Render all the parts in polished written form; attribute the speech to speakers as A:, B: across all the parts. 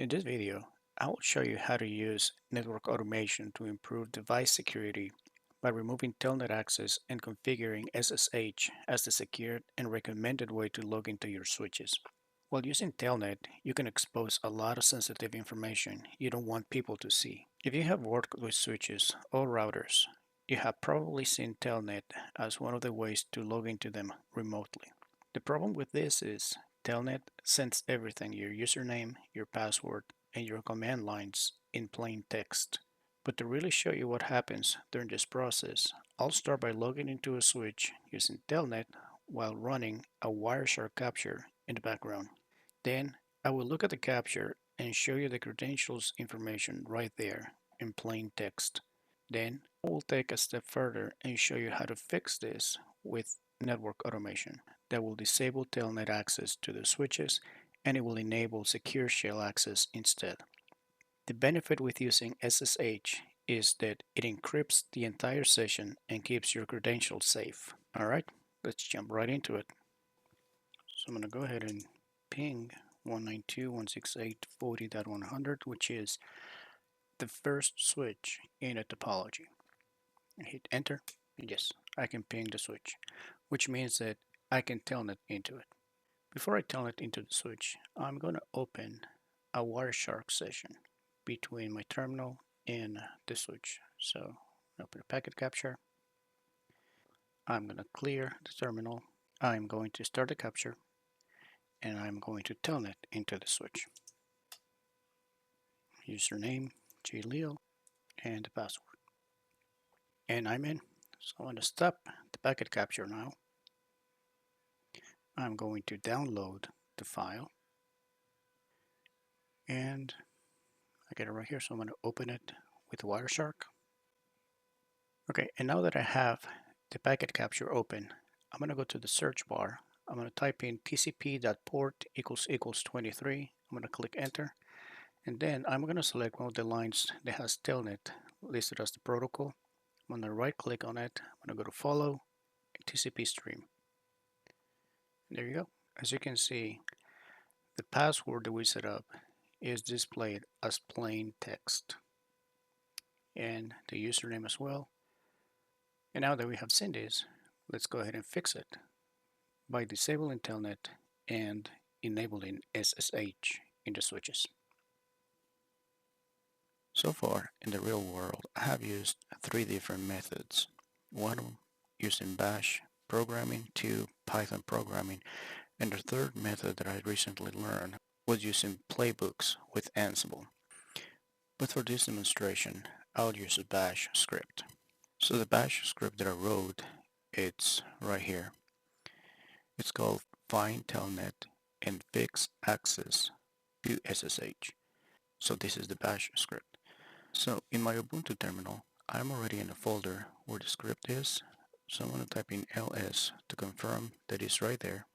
A: In this video, I will show you how to use network automation to improve device security by removing Telnet access and configuring SSH as the secured and recommended way to log into your switches. While using Telnet, you can expose a lot of sensitive information you don't want people to see. If you have worked with switches or routers, you have probably seen Telnet as one of the ways to log into them remotely. The problem with this is Telnet sends everything, your username, your password, and your command lines in plain text. But to really show you what happens during this process, I'll start by logging into a switch using Telnet while running a Wireshark capture in the background. Then I will look at the capture and show you the credentials information right there in plain text. Then I will take a step further and show you how to fix this with network automation that will disable Telnet access to the switches and it will enable secure shell access instead. The benefit with using SSH is that it encrypts the entire session and keeps your credentials safe. Alright, let's jump right into it. So I'm going to go ahead and ping 192.168.40.100, which is the first switch in a topology. I hit enter, and yes, I can ping the switch, which means that I can telnet into it. Before I telnet into the switch, I'm going to open a Wireshark session between my terminal and the switch. So open a packet capture. I'm going to clear the terminal. I'm going to start the capture and I'm going to telnet into the switch. Username, JLeo, and the password. And I'm in. So I'm going to stop the packet capture now. I'm going to download the file. And I get it right here, so I'm going to open it with Wireshark. Okay, and now that I have the packet capture open, I'm going to go to the search bar. I'm going to type in tcp.port == 23. I'm going to click enter. And then I'm going to select one of the lines that has Telnet listed as the protocol. I'm going to right click on it. I'm going to go to follow TCP stream. There you go. As you can see, the password that we set up is displayed as plain text and the username as well. And now that we have seen this, let's go ahead and fix it by disabling Telnet and enabling SSH in the switches. So far in the real world, I have used 3 different methods. One using Bash programming, 2 Python programming, and the third method that I recently learned was using playbooks with Ansible. But for this demonstration, I'll use a Bash script. So the Bash script that I wrote, it's right here. It's called find telnet and fix access to SSH. So this is the Bash script. So in my Ubuntu terminal, I'm already in a folder where the script is. So I'm going to type in ls to confirm that it's right there,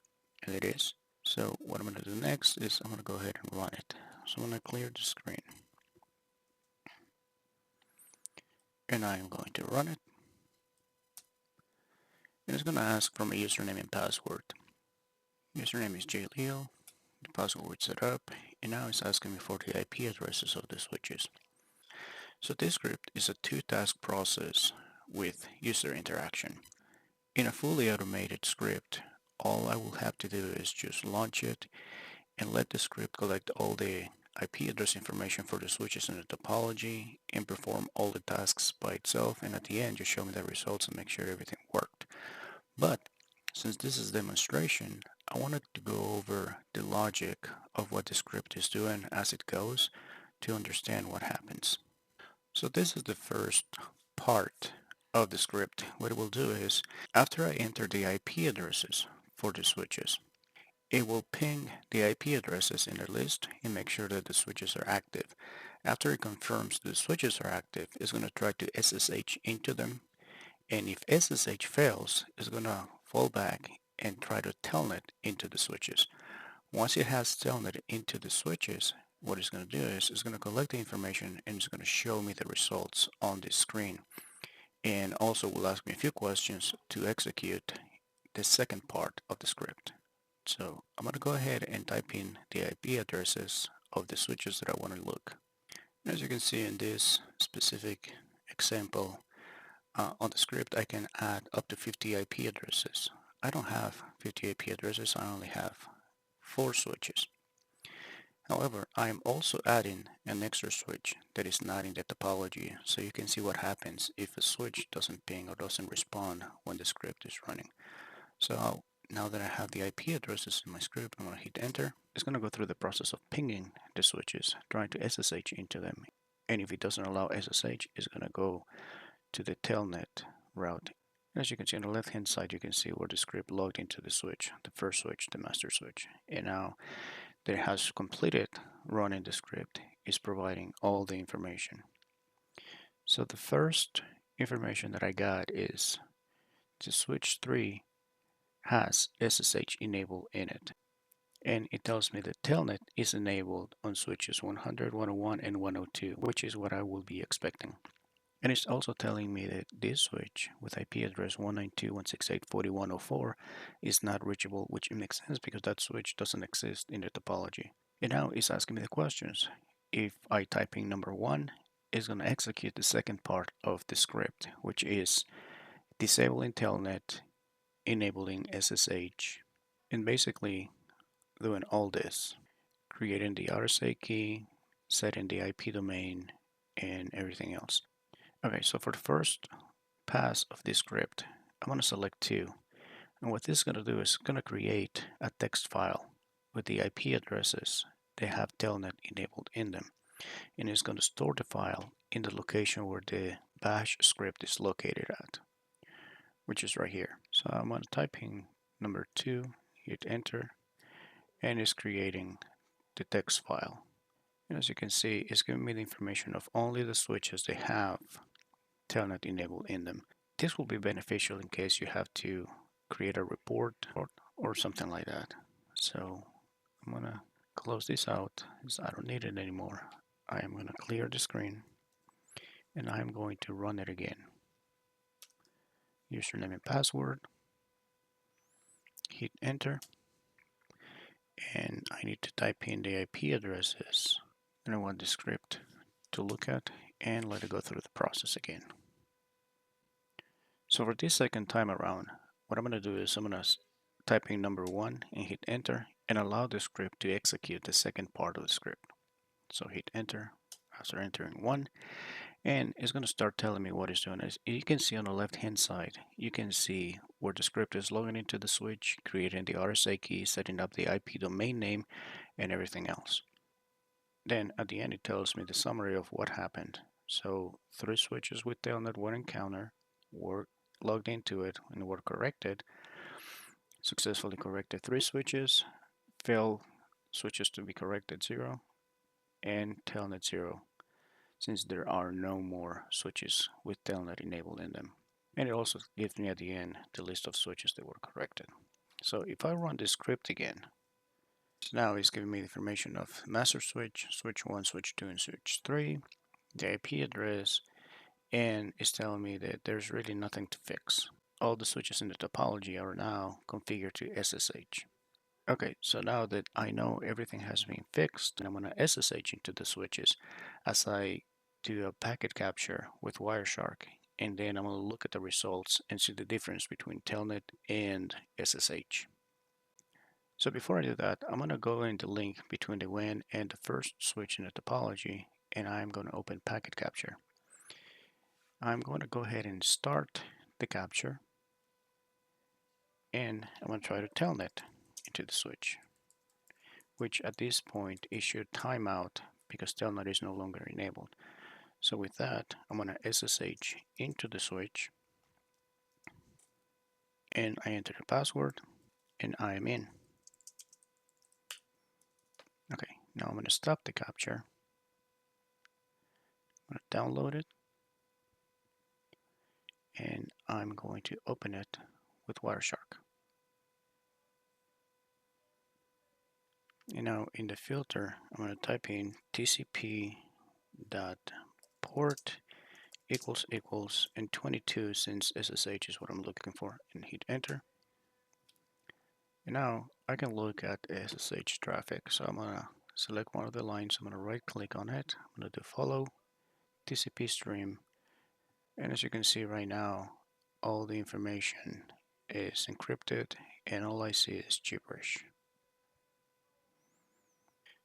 A: and it is. So what I'm going to do next is I'm going to go ahead and run it. So I'm going to clear the screen. And I'm going to run it. And it's going to ask for my username and password. Username is JLeo, the password we set up, and now it's asking me for the IP addresses of the switches. So this script is a 2-task process with user interaction. In a fully automated script, all I will have to do is just launch it and let the script collect all the IP address information for the switches in the topology and perform all the tasks by itself, and at the end just show me the results and make sure everything worked. But since this is a demonstration, I wanted to go over the logic of what the script is doing as it goes to understand what happens. So this is the first part of the script. What it will do is, after I enter the IP addresses for the switches, it will ping the IP addresses in the list and make sure that the switches are active. After it confirms the switches are active, it's going to try to SSH into them. And if SSH fails, it's going to fall back and try to telnet into the switches. Once it has telnet into the switches, what it's going to do is it's going to collect the information and it's going to show me the results on the screen. And also will ask me a few questions to execute the second part of the script. So I'm going to go ahead and type in the IP addresses of the switches that I want to look. As you can see in this specific example, on the script, I can add up to 50 IP addresses. I don't have 50 IP addresses, I only have 4 switches. However, I am also adding an extra switch that is not in the topology, so you can see what happens if a switch doesn't ping or doesn't respond when the script is running. So now that I have the IP addresses in my script, I'm going to hit enter. It's going to go through the process of pinging the switches, trying to SSH into them. And if it doesn't allow SSH, it's going to go to the Telnet route. As you can see on the left hand side, you can see where the script logged into the switch, the first switch, the master switch. And now that it has completed running the script, is providing all the information. So the first information that I got is the switch 3 has SSH enabled in it. And it tells me that Telnet is enabled on switches 100, 101, and 102, which is what I will be expecting. And it's also telling me that this switch with IP address 192.168.40.104 is not reachable, which makes sense because that switch doesn't exist in the topology. And now it's asking me the questions. If I type in number 1, it's going to execute the second part of the script, which is disabling Telnet, enabling SSH, and basically doing all this, creating the RSA key, setting the IP domain, and everything else. Okay, so for the first pass of this script, I'm going to select 2. And what this is going to do is going to create a text file with the IP addresses they have Telnet enabled in them. And it's going to store the file in the location where the bash script is located at, which is right here. So I'm going to type in number 2, hit enter, and it's creating the text file. And as you can see, it's giving me the information of only the switches they have Telnet enabled in them. This will be beneficial in case you have to create a report or something like that. So I'm gonna close this out because I don't need it anymore. I am gonna clear the screen and I'm going to run it again. Username and password, hit enter, and I need to type in the IP addresses and I want the script to look at and let it go through the process again. So for this second time around, what I'm going to do is I'm going to type in number 1 and hit enter and allow the script to execute the second part of the script. So hit enter after entering 1 and it's going to start telling me what it's doing. As you can see on the left hand side, you can see where the script is logging into the switch, creating the RSA key, setting up the IP domain name, and everything else. Then at the end it tells me the summary of what happened. So 3 switches with Telnet were encountered, were logged into it and were corrected, successfully corrected 3 switches, failed switches to be corrected 0, and Telnet 0, since there are no more switches with Telnet enabled in them. And it also gives me at the end the list of switches that were corrected. So if I run this script again, now it's giving me the information of master switch, switch 1, switch 2, and switch 3, the IP address, and it's telling me that there's really nothing to fix. All the switches in the topology are now configured to SSH. Okay, so now that I know everything has been fixed, I'm going to SSH into the switches as I do a packet capture with Wireshark, and then I'm going to look at the results and see the difference between Telnet and SSH. So before I do that, I'm going to go in the link between the WAN and the first switch in the topology, and I'm going to open packet capture. I'm going to go ahead and start the capture, and I'm going to try to Telnet into the switch, which at this point it should time out because Telnet is no longer enabled. So with that, I'm going to SSH into the switch, and I enter the password, and I am in. Okay, now I'm going to stop the capture. I'm going to download it, and I'm going to open it with Wireshark. And now in the filter, I'm going to type in tcp.port equals and 22, since SSH is what I'm looking for, and hit enter. And now I can look at SSH traffic. So I'm going to select one of the lines. I'm going to right click on it. I'm going to do follow TCP stream. And as you can see right now, all the information is encrypted and all I see is gibberish.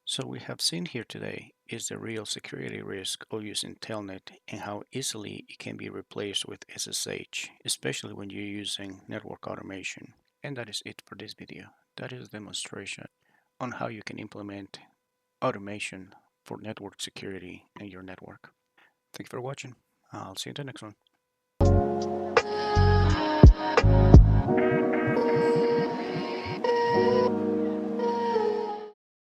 A: So we have seen here today is the real security risk of using Telnet and how easily it can be replaced with SSH, especially when you're using network automation. And that is it for this video. That is a demonstration on how you can implement automation for network security in your network. Thank you for watching. I'll see you in the next one.